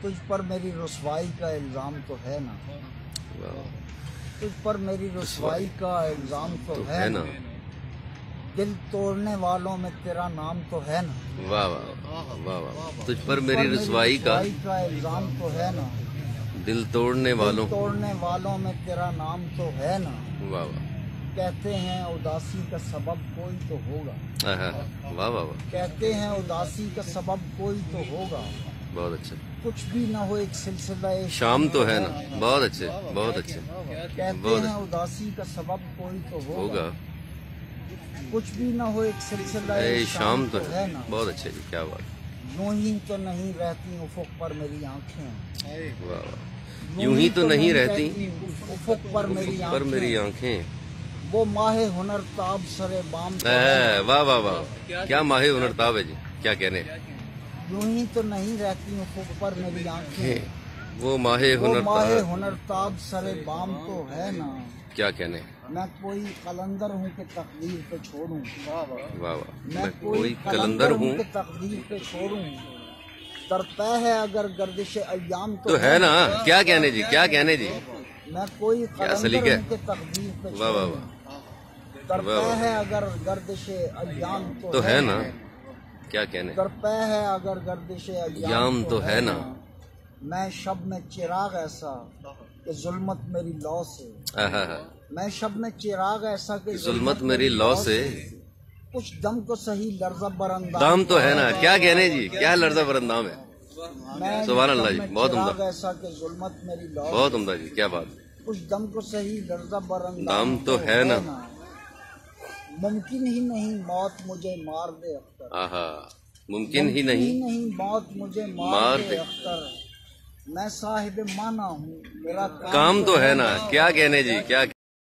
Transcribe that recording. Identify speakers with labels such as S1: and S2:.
S1: तुझ पर मेरी रुसवाई का इल्जाम तो है ना, तुझ पर मेरी रुसवाई का इल्जाम तो है ना, दिल तोड़ने वालों में तेरा नाम तो है ना।
S2: वाह वाह वाह वाह। तुझ पर मेरी रुसवाई का
S1: इल्जाम तो है ना,
S2: दिल तोड़ने
S1: वालों में तेरा नाम तो है ना।
S2: वाह वाह।
S1: कहते हैं उदासी का सबब कोई तो होगा,
S2: वाह वाह वाह।
S1: कहते हैं उदासी का सबब कोई तो होगा।
S2: बहुत अच्छे।
S1: कुछ भी न हो एक सिलसिला
S2: शाम तो है ना। बहुत अच्छे बहुत अच्छे।
S1: कहते हैं उदासी का सबब कोई तो होगा, कुछ भी न हो एक सिलसिला
S2: शाम तो है ना। बहुत अच्छे जी, क्या बात।
S1: यूं ही तो नहीं रहती उफुक पर मेरी आंखें,
S2: वाह वाह। यूं ही तो नहीं रहती
S1: उफुक पर
S2: मेरी आंखें,
S1: वो माहे हुनर ताब सरे बाम।
S2: वाह वाह वाह। क्या माहे हुनर ताब है जी, क्या कहने।
S1: यूं ही तो नहीं रहती उफुक पर मेरी आंखें,
S2: वो माहे
S1: हुनर ताब सरे बाम तो है ना।
S2: क्या कहने।
S1: मैं कोई कलंदर हूँ कि तकदीर पे छोड़ूं।
S2: वाह वाह।
S1: मैं कोई कलंदर हूँ कि तकदीर पे छोड़ूं। तरपै है अगर गर्दिश अय्याम
S2: तो है ना। क्या कहने जी, क्या कहने जी।
S1: मैं कोई कलंदर हूँ कि तकदीर पे
S2: वाह वाह वाह।
S1: तरपै है अगर गर्दिश अय्याम
S2: तो है ना। क्या कहने।
S1: तरपै है अगर गर्दिश
S2: अय्याम तो है ना।
S1: मैं शब में चिराग ऐसा कि जुल्मत मेरी लौ से, मैं शब में चिराग ऐसा कि
S2: जुल्मत मेरी लौ से,
S1: कुछ दम को सही लर्जा बरंदाम
S2: दाम तो है ना। क्या कहने जी, क्या लर्जा बरंदाम है। सुभान अल्लाह जी, बहुत उम्दा।
S1: ऐसा कि जुल्मत मेरी लौ,
S2: बहुत उम्दा जी, क्या बात।
S1: कुछ दम को सही लर्जा बरंदाम
S2: दाम तो है ना।
S1: मुमकिन ही नहीं मौत मुझे मार दे अख्तर,
S2: मुमकिन ही नहीं
S1: मौत मुझे मार दे अख्तर। मैं साहिब माना हूँ, मेरा
S2: काम तो है ना। क्या कहने जी, क्या